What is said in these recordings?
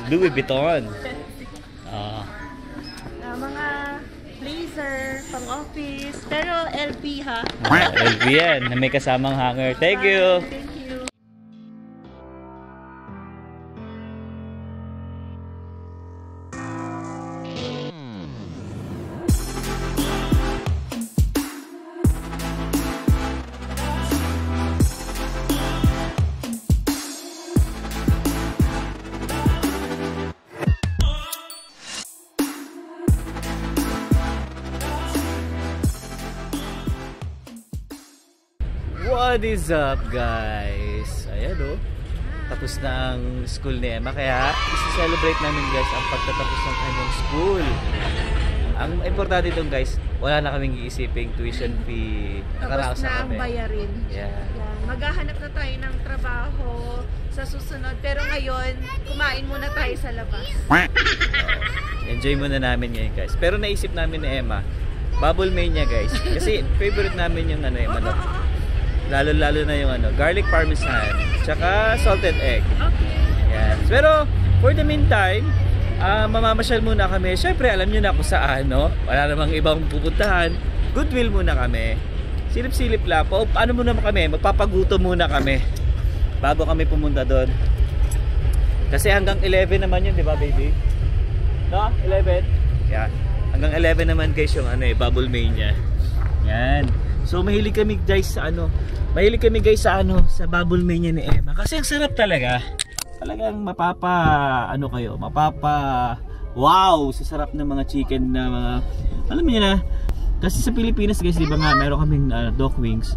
Louis Vuitton. Mga blazer, pang office, pero LV ha. LV yan, na may kasamang hanger. Thank you. Thank you. What is up guys? Ayan o. Tapos na ang school ni Emma. Kaya isi-celebrate namin guys ang pagtatapos ng kanyang school. Ang importante doon guys, wala na kaming iisiping tuition fee. Tapos na ang bayarin. Yeah. Maghahanap na tayo ng trabaho sa susunod. Pero ngayon, kumain muna tayo sa labas. Enjoy muna namin ngayon guys. Pero naisip namin ni Emma, Bubble Mania guys. Kasi favorite namin yung ano yung manok. Lalo na yung ano, garlic parmesan, tsaka salted egg. Okay. Yes. Pero for the meantime, mamamasyal muna kami. Syempre alam nyo na kung saan, no? Wala namang ibang pupuntahan. Goodwill muna kami. Silip-silip lang. Ano muna kami? Magpapagutom muna kami bago kami pumunta doon. Kasi hanggang 11 naman yun, di ba baby? No? 11? Yeah. Hanggang 11 naman guys yung ano, Bubble Mania. Yan. So mahilig kami guys sa ano, sa Bubble Mania ni Emma. Kasi ang sarap talaga. Talagang wow sa sarap ng mga chicken na mga, alam niyo na. Kasi sa Pilipinas guys, di ba nga, meron kaming duck wings.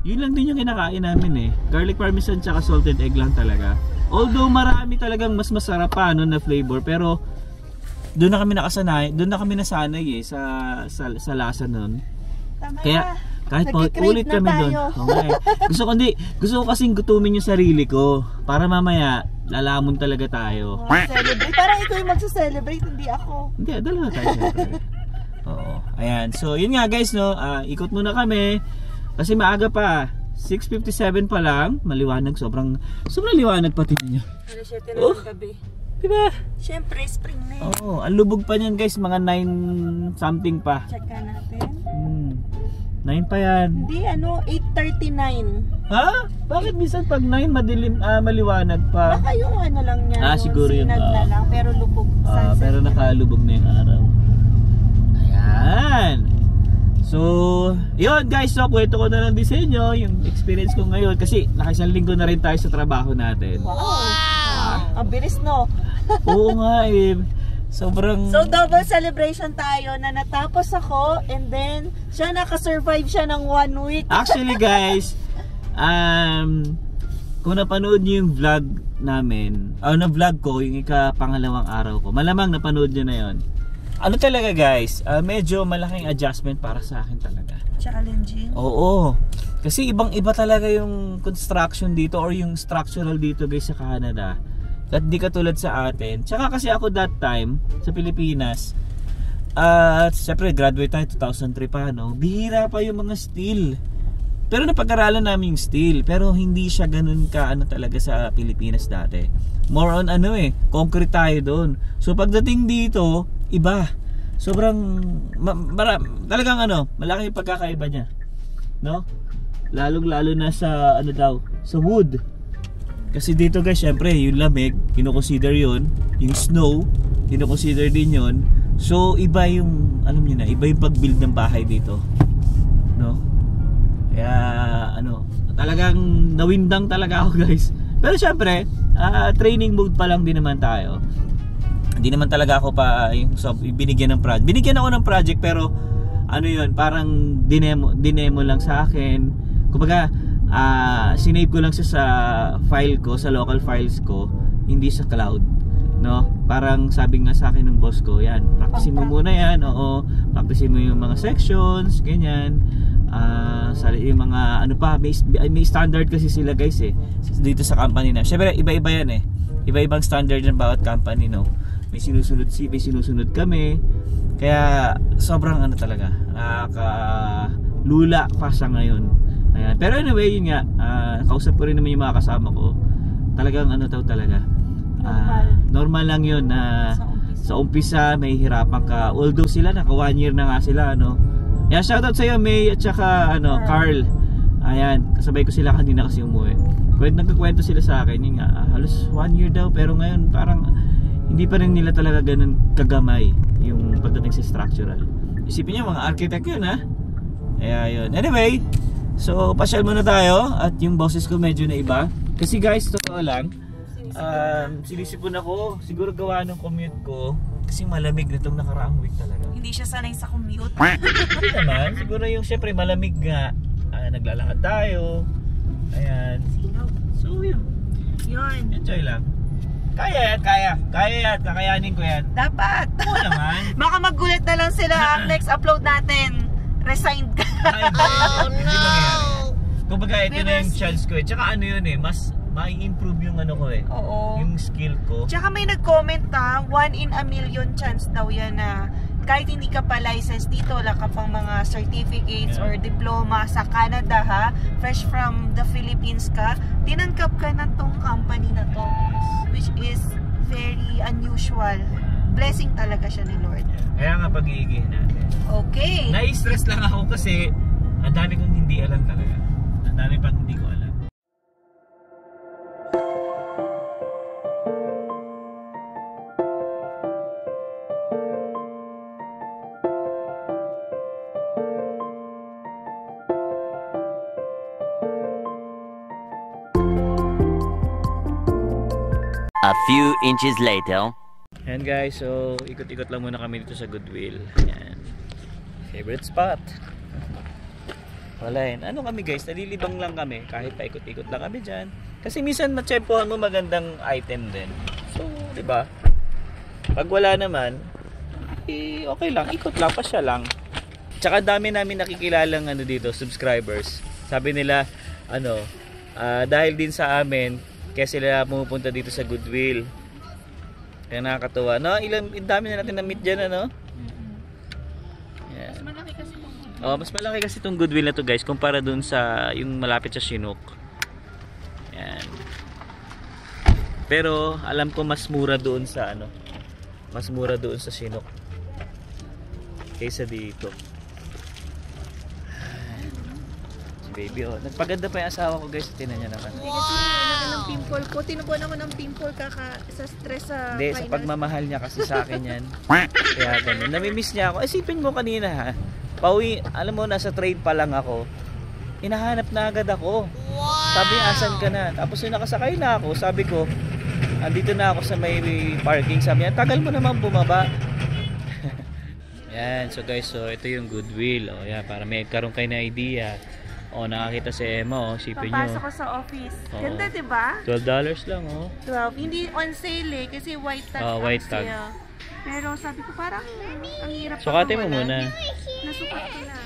Yun lang din yung kinakain namin garlic parmesan tsaka salted egg lang talaga. Although marami talagang mas masarap pa na flavor, pero doon na kami nakasanay, doon na kami nasanay sa lasa nun. Kaya kahit ulit kami doon. Okay. Gusto ko kasing gutumin yung sarili ko para mamaya lalamon talaga tayo. Celebrate. Parang ikaw yung magsa-celebrate, hindi ako. Hindi, dalawa tayo syempre. Oo. Ayan. So, yun nga guys, no. Ikot muna kami. Kasi maaga pa. 6:57 pa lang. Maliwanag. Sobrang liwanag pati niyo. 7 na ng gabi. Diba? Siyempre, spring na yun. Oo. Ang lubog pa niyan guys. Mga 9 something pa. Check ka natin. 9 pa yan. Hindi, 8:39. Ha? Bakit minsan pag 9 madilim, maliwanag pa? Baka yung ano lang niya, siguro yun. sinag na lang, pero lubog. Pero nakalubog na yung araw. Ayan. So, yun guys, so kwento ko na lang din sa inyo yung experience ko ngayon. Kasi nakisang linggo na rin tayo sa trabaho natin. Wow! Ang bilis no? Oo nga sobrang... So double celebration tayo na natapos ako and then siya nakasurvive siya ng 1 week. Actually guys, kung napanood niyo yung vlog namin, na-vlog ko yung ika-pangalawang araw ko, malamang napanood niyo na yon. Ano talaga guys, medyo malaking adjustment para sa akin talaga. Challenging? Oo. Kasi ibang-iba talaga yung construction dito or yung structural dito guys sa Canada. At di katulad sa atin. Tsaka kasi ako that time sa Pilipinas, siyempre graduate tayo 2003 pa, no? Bihira pa yung mga steel. Pero napag-aralan namin yung steel, pero hindi siya ganun ka talaga sa Pilipinas dati. More on concrete tayo doon. So pagdating dito, iba. Sobrang talagang malaki yung pagkakaiba niya, no? Lalong-lalo na sa sa wood. Kasi dito guys, syempre yung lamig, kino-consider yun. Yung snow, kino-consider din yun. So iba yung, alam niyo na, iba yung pag-build ng bahay dito, no? Kaya talagang nawindang talaga ako guys. Pero syempre, training mode pa lang din naman tayo. Hindi naman talaga ako pa binigyan ng project. Binigyan ako ng project pero yun, parang dinemo lang sa akin. Kumbaga, sinave ko lang siya sa file ko, sa local files ko, hindi sa cloud, no? Parang sabi nga sa akin ng boss ko, yan, practicein mo muna yan. Oo, practicein mo yung mga sections, ganyan. Yung mga may standard kasi sila guys dito sa company na. Syempre iba-iba yan iba-ibang standard ng bawat company, no? May sinusunod kami. Kaya sobrang talaga, nakakalula pa sa ngayon. Ayan. Pero anyway, yun nga, kausap ko rin naman yung mga kasama ko. Talagang talaga, Normal lang yun na sa umpisa may hirapan ka. Although sila naka 1 year na nga sila, ano. Yeah, shoutout sa iyo May at saka Carl. Ayan, kasabay ko sila kanina kasi umuwi. Nagkukwento sila sa akin, yun nga, halos 1 year daw, pero ngayon parang hindi pa rin nila talaga ganun kagamay yung pagdating sa structural. Isipin niyo, mga architect yun, ha? Kaya yun. Anyway, so pasyal muna tayo at yung boses ko medyo na iba. Kasi guys, totoo lang, sinisipon ako, siguro gawa ng commute ko. Kasi malamig na itong nakaraang week talaga. Hindi siya sanay sa commute. Hindi naman, siguro yung syempre malamig nga. Naglalakad tayo. Ayan. So yun. Enjoy lang. Kaya yan, kakayanin ko yan. Dapat. Oo naman. Baka magulat na lang sila ang next upload natin. Resigned ka. Oh no! Kumbaga ito na yung chance ko eh. Tsaka ano yun eh, mas mai-improve yung ano ko eh. Oo. Yung skill ko. Tsaka may nag-comment 1 in a million chance daw yan na kahit hindi ka pa licensed dito, wala ka pang mga certificates or diploma sa Canada ha, fresh from the Philippines ka, tinangkap ka na tong company na to, which is very unusual. Blessing talaga siya ni Lord. Kaya nga pag-iigihin natin. Okay. Na-stress lang ako kasi ang dami kong hindi alam talaga. Ang dami pang hindi ko alam. A few inches later. Ayan guys, so ikot-ikot lang muna kami dito sa Goodwill. Ayan. Favorite spot. Wala yun. Ano kami guys, nalilibang lang kami kahit paikot-ikot lang kami dyan. Kasi minsan matsempohan mo magandang item din. So, di ba? Pag wala naman, okay lang. Ikot lang, pasya lang. Tsaka dami namin nakikilalang dito, subscribers. Sabi nila, dahil din sa amin, kaya sila pumupunta dito sa Goodwill. Kaya nakakatuwa. No, dami na natin na-meet dyan, ano? Yeah. Mas malaki kasi itong Goodwill. Oh, mas malaki kasi itong Goodwill na to guys, kumpara dun sa yung malapit sa Chinook. Yan. Pero alam ko mas mura doon sa mas mura doon sa Chinook kaysa dito. Baby, nagpaganda pa yung asawa ko guys, tinan niya naman. Hindi kasi nagkaroon ng pimple ko, tinubuan ako ng pimple sa stress sa Hindi, sa pagmamahal niya kasi sa akin yan. Kaya ganun, namimiss niya ako. Isipin mo kanina ha, pauwi, alam mo nasa trade pa lang ako, hinahanap na agad ako. Sabi, asan ka na? Tapos yung nakasakay na ako, sabi ko, andito na ako sa may parking. Sabi niya, tagal mo naman bumaba. Yan, so guys, so ito yung Goodwill. O yan, para may karoon kayo na idea. O, nakakita si Emma, sipin nyo. Papasok ko sa office. Ganda, diba? $12 lang, 12. Hindi on sale kasi white tag white ang tag. sale. Pero sabi ko parang ang hirap Sukatin mo muna. Nasukat ko na.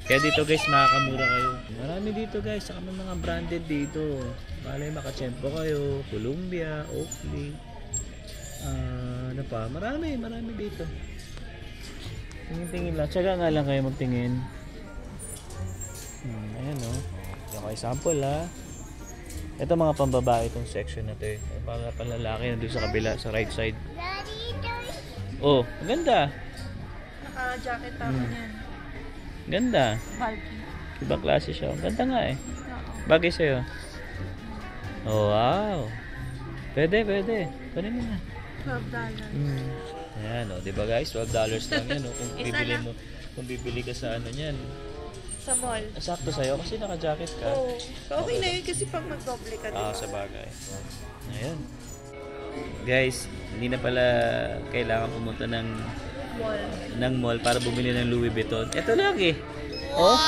Kaya dito guys, makakamura kayo. Marami dito guys, saka may mga branded dito. Malay makachempo kayo, Columbia, Oakley. Ano pa? Marami dito. Tingin-tingin lang. Tsaga nga lang kayo magtingin. Ayan yung kayo sample ito mga pambabae itong section na to para panlalaki nandun sa kabila sa right side. Oh, maganda. Naka-jacket ako yan. Ganda. Bulky. Ibang klase siya. Ganda nga bagay sa'yo. Oh, wow. Pwede kunin mo na. $12. Ayan diba guys, $12 lang yan kung bibili ka sa niyan sa mall. Sakto sa'yo kasi naka-jacket ka. So okay na yun kasi pag mag-doble ka diba? Sa bagay. Ayan. Guys, hindi na pala kailangan pumunta ng mall para bumili ng Louis Vuitton. Ito lang Oh.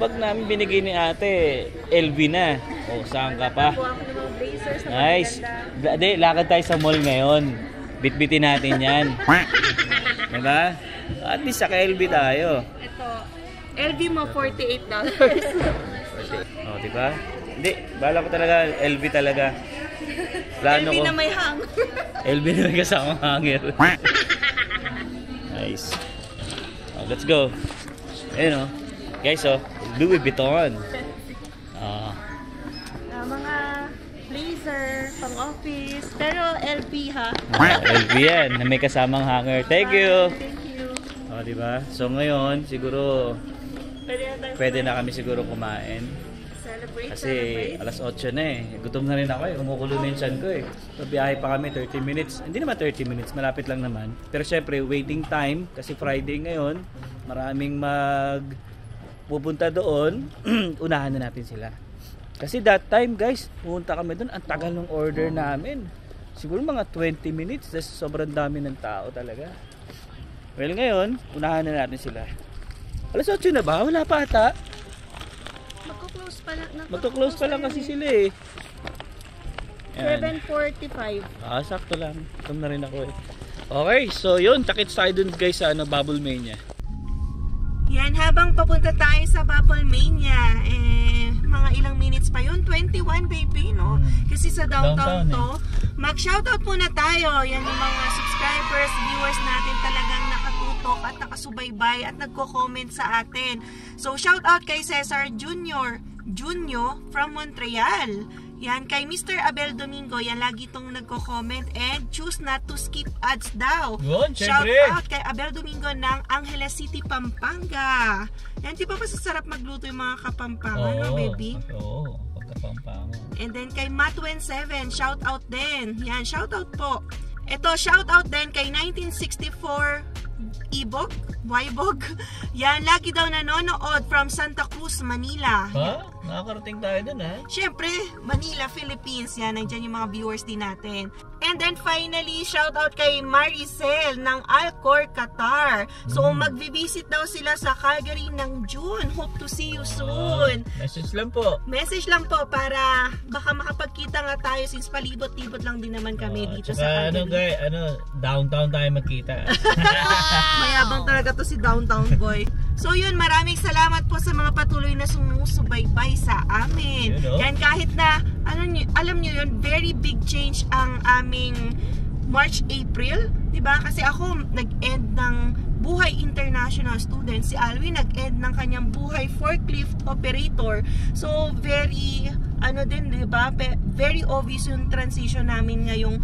Bag namin binigay ni ate, LV na. Oh, saan ka pa? Kuha ko ng mga blazers na nice. Lakad tayo sa mall ngayon. Bitbitin natin yan. Diba? At least sa LV tayo. LV mo $48. Oh, diba? Hindi, bala ko talaga LV talaga. Plano LV ko. na may hang. LV na may kasamang hanger. Nice. Oh, let's go. Ayun guys, Louis Vuitton. Mga blazer, piece. Pero LP ha. LV yan, na may kasamang hanger. Thank you! Thank you. O, diba? So ngayon, siguro, pwede na kami siguro kumain. Celebrate. Kasi alas 8 na eh. Gutom na rin ako eh. Kumukulo na yung tiyan ko eh. So, biyahe pa kami 30 minutes. Hindi naman 30 minutes. Malapit lang naman. Pero syempre, waiting time. Kasi Friday ngayon. Maraming pupunta doon. Unahan na natin sila. Kasi that time guys, pumunta kami doon. Ang tagal ng order namin. Siguro mga 20 minutes. Kasi sobrang dami ng tao talaga. Well ngayon, unahan na natin sila. Alas 8 na ba? Wala pa ata. Magko-close pa lang kasi sila eh. 7:45. Sakto lang. Tum na rin ako eh. Okay, so yun. Takits tayo dun guys sa Bubble Mania. Yan, habang papunta tayo sa Bubble Mania, mga ilang minutes pa yun. 21 baby, no? Kasi sa downtown to. Mag-shoutout muna tayo. Yan yung mga subscribers, viewers natin talagang nakatutok at nakasubaybay at nagko-comment sa atin. So, shoutout kay Cesar Junio from Montreal. Yan, kay Mr. Abel Domingo, yan lagi itong nagko-comment and choose not to skip ads daw. Shout out kay Abel Domingo ng Angeles City, Pampanga. Yan, di ba masasarap magluto yung mga Kapampangan, no baby? Oo, pagkapampangan. And then kay Matwen7, shout out din. Yan, shout out po. Ito, shout out din kay 1964 Wybog. Yan, lagi daw nanonood from Santa Cruz, Manila. Ha? Nakakarating tayo dun ha? Siyempre, Manila, Philippines. Yan, nandiyan yung mga viewers din natin. And then finally, shout out kay Maricel ng Alcor, Qatar. So, magvivisit daw sila sa Calgary ng June. Hope to see you soon. Message lang po. Message lang po para baka makapagkita nga tayo since palibot-libot lang din naman kami dito sa Calgary. Downtown tayo magkita. Mayabang talaga to si Downtown Boy. So yun, maraming salamat po sa mga patuloy na sumusubaybay sa amin. Yan, kahit na, alam nyo yun, very big change ang aming March-April. Diba? Kasi ako, nag-end ng Buhay International Student. Si Alwin, nag-end ng kanyang Buhay Forklift Operator. So, very, diba? Very obvious yung transition namin ngayong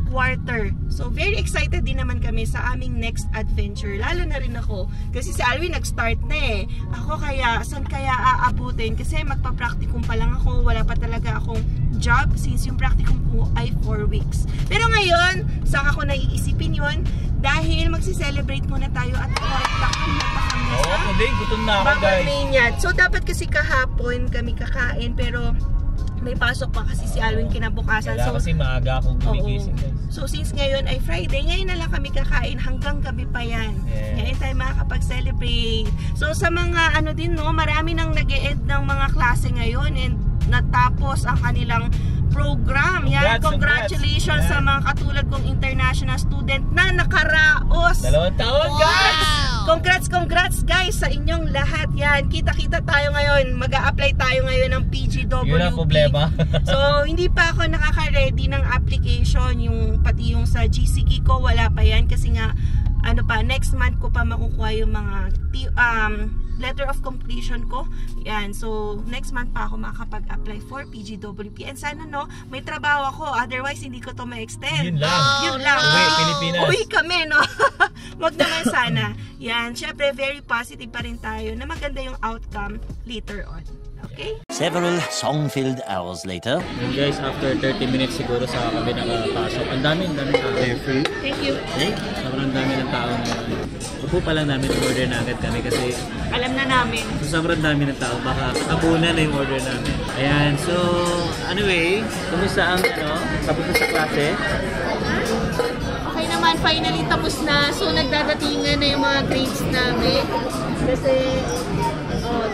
quarter. So, very excited din naman kami sa aming next adventure. Lalo na rin ako. Kasi si Alwin nag-start na eh. Ako kaya, saan kaya aabutin? Kasi magpa-practicum pa lang ako. Wala pa talaga akong job since yung practicum ko ay 4 weeks. Pero ngayon, saka ko naiisipin yun dahil magsi-celebrate muna tayo at takam na sa gutom na ako guys. So, dapat kasi kahapon kami kakain pero may pasok pa kasi si Alwin kinabukasan. Kaya kasi maaga akong gumigising guys. So since ngayon ay Friday, ngayon na lang kami kakain hanggang gabi pa yan. Ngayon tayo makakapag-celebrate. So sa mga marami nang nag-e-end ng mga klase ngayon and natapos ang kanilang program. Yan, congratulations sa mga katulad kong international student na nakaraos. 2 taon guys! Congrats guys sa inyong lahat. Yan, kita-kita tayo ngayon. Mag-a-apply tayo ngayon ng PGWP. Yun ang problema. So, hindi pa ako nakaka-ready ng application. Pati yung sa GCK ko, wala pa yan. Kasi nga, next month ko pa makukuha yung mga letter of completion ko. Yan. So, next month pa ako makakapag-apply for PGWP. And sana, may trabaho ako. Otherwise, hindi ko to ma-extend. Yun lang. Yun lang. Pilipinas. Uwi kami, no? Wag naman sana. Yan. Syempre, very positive pa rin tayo na maganda yung outcome later on. Okay? Several song-filled hours later. And guys, after 30 minutes siguro sa kami nakapasok. Ang daming tao. Thank you. Sobrang dami ng tao ngayon. Upo pa lang namin order na agad kami kasi alam na namin. So, sobrang dami ng tao. Baka abunan na yung order namin. Ayan. So, anyway, kumusta ang tapos na sa klase? Okay naman, finally tapos na. So, nagdadatingan na yung mga grades namin. Kasi,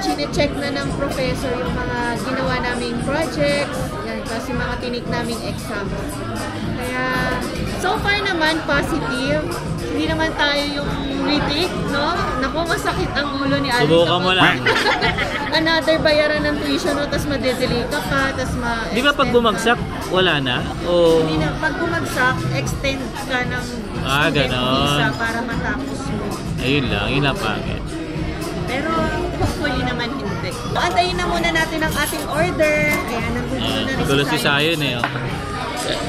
chine-check na ng professor yung mga ginawa naming projects. Yan, kasi mga tinik naming exam. Kaya, so far naman, positive. Hindi naman tayo yung retake, no? Naku, masakit ang ulo ni Alvin. Subukan mo lang. Another bayaran ng tuition, no? Tapos madedelay ka pa, tapos Di ba pag bumagsak, wala na? O... Hindi na. Pag bumagsak, extend ka ng student visa para matapos mo. Ayun lang, yun lang pangit. Pero hopefully naman hindi. Antayin na muna natin ang ating order. Kaya nandito na rin si Sayon eh.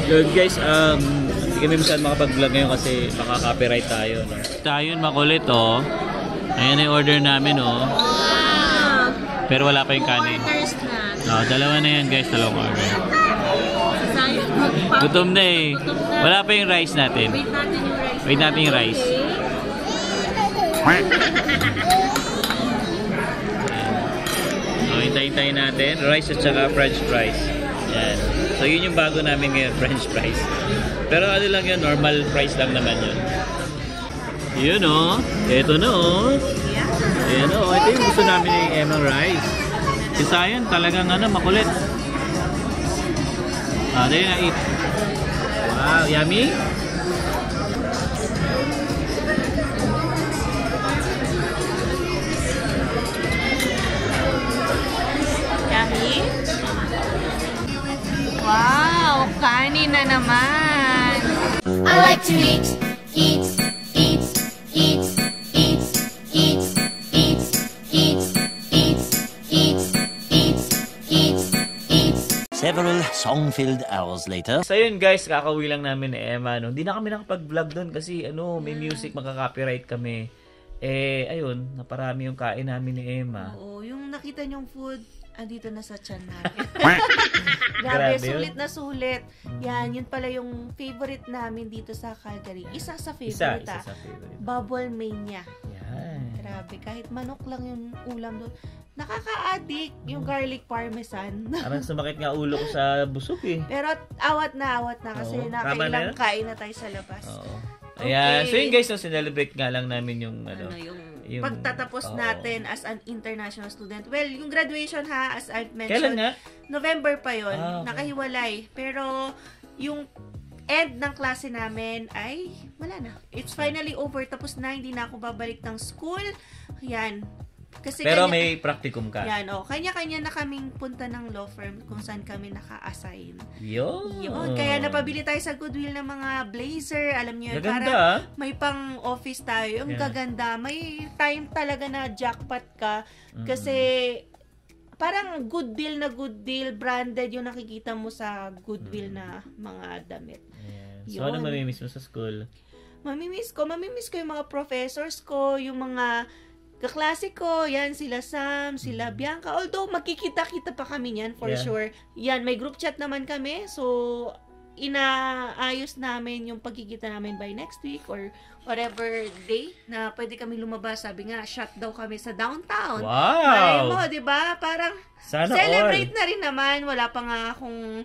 Yun guys, hindi kami masyadong makapag-vlog ngayon kasi makaka-copyright tayo. No? Tayo makulit oh. Ayan yung order namin oh. Pero wala pa yung kanin. Dalawa na yan guys, dalawang order. Gutom na eh. Wala pa yung rice natin. Wait natin yung rice. So, hintayin natin. Rice at saka french fries. Yan. So, yun yung bago namin ngayon, french fries. Pero ano lang yun, normal price lang naman yun. Yun o. Ito na o. Ayan o. Ito yung gusto namin yung Emma rice. Kasi yun, talagang makulit. Dahil na eat. Wow, yummy. Yummy? Wow, kanin na naman. I like to eat, eat, eat, eat, eat, eat, eat, eat, eat, eat, eat, eat, eat. Several song-filled hours later. So yun guys, kakauwi lang namin ni Emma. No? Hindi na kami nakapag-vlog doon kasi may music, magka-copyright kami. Ayun, naparami yung kain namin ni Emma. Oo, yung nakita niyong food, andito na sa tiyan namin. Grabe, sulit na sulit. Yan, yun pala yung favorite namin dito sa Calgary. Isa sa favorite. Isa sa favorite. Bubble Mania. Yan. Grabe, kahit manok lang yung ulam doon. Nakaka-addict yung garlic parmesan. Parang sumakit nga ulo ko sa busog eh. Pero awat na kasi Oo, nakailang kain na tayo sa labas. Oo. Okay. Ayan. So yun guys, celebrate nga lang namin yung yung pagtatapos natin as an international student. Well, yung graduation ha, as I've mentioned. Kailan nga? November pa yon, Okay. Nakahiwalay. Pero yung end ng klase namin ay wala na. It's finally over. Tapos na, hindi na ako babalik ng school. Yan. Kasi Pero may practicum ka. Yan, kanya-kanya na kaming punta ng law firm kung saan kami naka-assign. Yun. Kaya napabili tayo sa Goodwill ng mga blazer. Alam niyo, para may pang-office tayo. Yung gaganda. May time talaga na jackpot ka. Kasi parang good deal, branded yung nakikita mo sa Goodwill na mga damit. So, ano mamimiss mo sa school? Mamimiss ko yung mga professors ko, yung mga kaklase ko, yan, sila Sam, sila Bianca. Although, magkikita-kita pa kami yan, for sure. Yan, may group chat naman kami. So, inaayos namin yung pagkikita namin by next week or whatever day na pwede kami lumabas. Sabi nga, shut daw kami sa downtown. Wow! Ay mo, diba? Parang sana celebrate na rin naman. Wala pa nga akong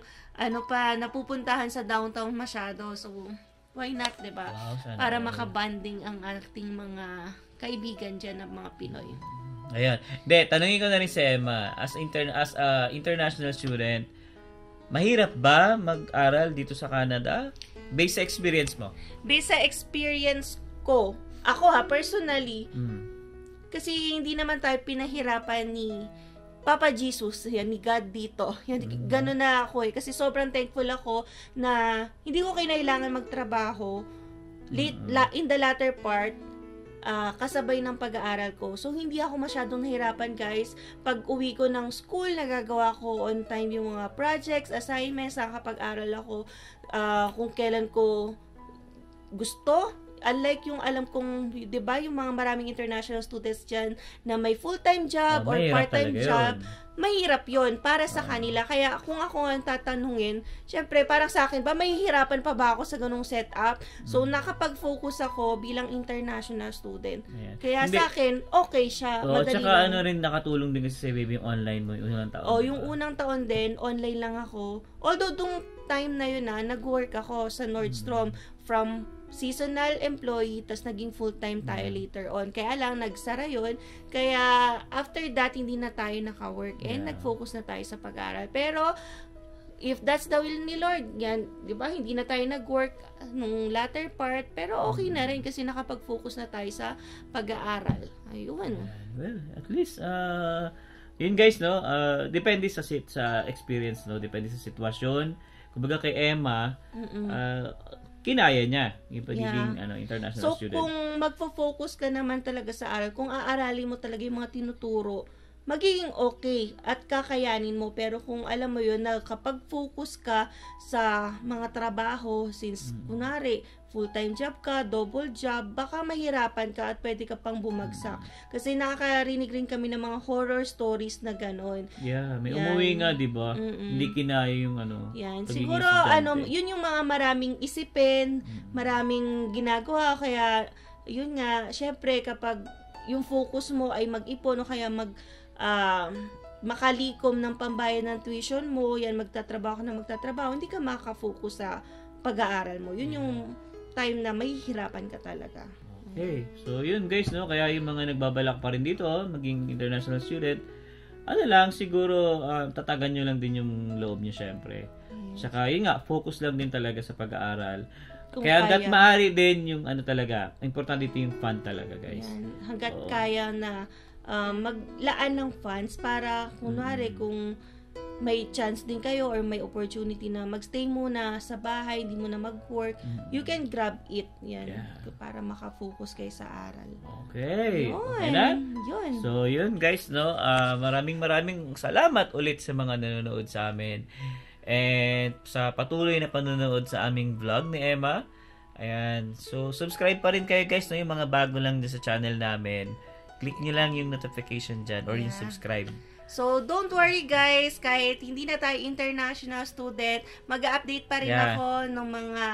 napupuntahan sa downtown masyado. So, why not, diba? Wow, para makabanding ang ating mga kaibigan dyan ng mga Pinoy. Ayan. Tanungin ko na rin si Emma, as international student, mahirap ba mag-aral dito sa Canada? Based sa experience mo? Based sa experience ko, ako personally, kasi hindi naman tayo pinahirapan ni Papa Jesus, yan, ni God dito. Yan, ganun na ako eh. Kasi sobrang thankful ako na hindi ko kailangan magtrabaho in the latter part, kasabay ng pag-aaral ko. So, hindi ako masyadong nahirapan, guys. Pag uwi ko ng school, nagagawa ko on time yung mga projects, assignments, nakakapag-aral ako kung kailan ko gusto. Unlike yung alam kong, di ba, yung mga maraming international students dyan na may full-time job or part-time job, mahirap yon para sa kanila. Kaya kung ako ang tatanungin, syempre, parang sa akin ba, mahihirapan pa ba ako sa ganung setup? So, nakapag-focus ako bilang international student. Kaya sa akin, okay siya. Madali tsaka lang. rin nakatulong din kasi sa baby yung online mo, yung unang taon. Yung unang taon din, online lang ako. Although, dung time na yun nag-work ako sa Nordstrom from seasonal employee, tas naging full-time tayo later on. Kaya lang, nagsara yun. Kaya, after that, hindi na tayo naka-work and nag-focus na tayo sa pag-aaral. Pero, if that's the will ni Lord, yan, di ba, hindi na tayo nag-work nung latter part, pero okay na rin kasi nakapag-focus na tayo sa pag-aaral. Ayun. Well, at least, yun guys, no, depende sa experience, no, depende sa sitwasyon. Kumbaga kay Emma, kinaya niya yung pagiging international student. So, kung magfo-focus ka naman talaga sa aral, kung aaralin mo talaga yung mga tinuturo, magiging okay at kakayanin mo. Pero kung alam mo yun, na kapag focus ka sa mga trabaho, since kunwari, full-time job ka, double job, baka mahirapan ka at pwede ka pang bumagsak. Kasi nakakarinig rin kami ng mga horror stories na gano'n. Yeah, may Yan. umuwi nga, di ba? Hindi kinaya yung ano. Yan. pagiging Siguro, estudyante. yun yung mga maraming isipin, maraming ginagawa, kaya, yun nga, syempre, kapag yung focus mo ay mag-ipon o kaya makalikom ng pambayad ng tuition mo, yan, magtatrabaho na magtatrabaho, hindi ka makaka-focus sa pag-aaral mo. Yun yung time na mahihirapan ka talaga. Okay. So, yun guys, no? Kaya yung mga nagbabalak pa rin dito, maging international student, ano lang, siguro, tatagan nyo lang din yung loob nyo, syempre. Tsaka, yun nga, focus lang din talaga sa pag-aaral. Kung Kaya hanggat kaya. maaari din yung ano talaga, importante dito yung fun talaga, guys. Yan. Hanggat Oo. kaya na maglaan ng funds para, kunwari, kung may chance din kayo or may opportunity na magstay muna sa bahay, hindi mo na mag-work, you can grab it. Yan. Yeah. Para makafocus kayo sa aral. Okay. Yun. Okay na? Yun. So, yun guys, no? Maraming salamat ulit sa mga nanonood sa amin. And sa patuloy na panonood sa aming vlog ni Emma. Ayan. So, subscribe pa rin kayo guys, no? Yung mga bago lang din sa channel namin. Click nyo lang yung notification dyan or yung subscribe. So, don't worry guys, kahit hindi na tayo international student, mag-update pa rin Yeah. ako ng mga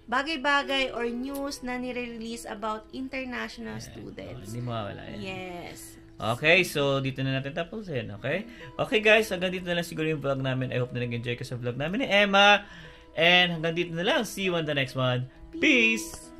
bagay-bagay or news na nire-release about international students. Hindi mawawala yan. Yes. Okay, so dito na natin tapusin, okay? Okay guys, hanggang dito na lang siguro yung vlog namin. I hope na nag-enjoy ka sa vlog namin ni Emma. And hanggang dito na lang. See you on the next one. Peace!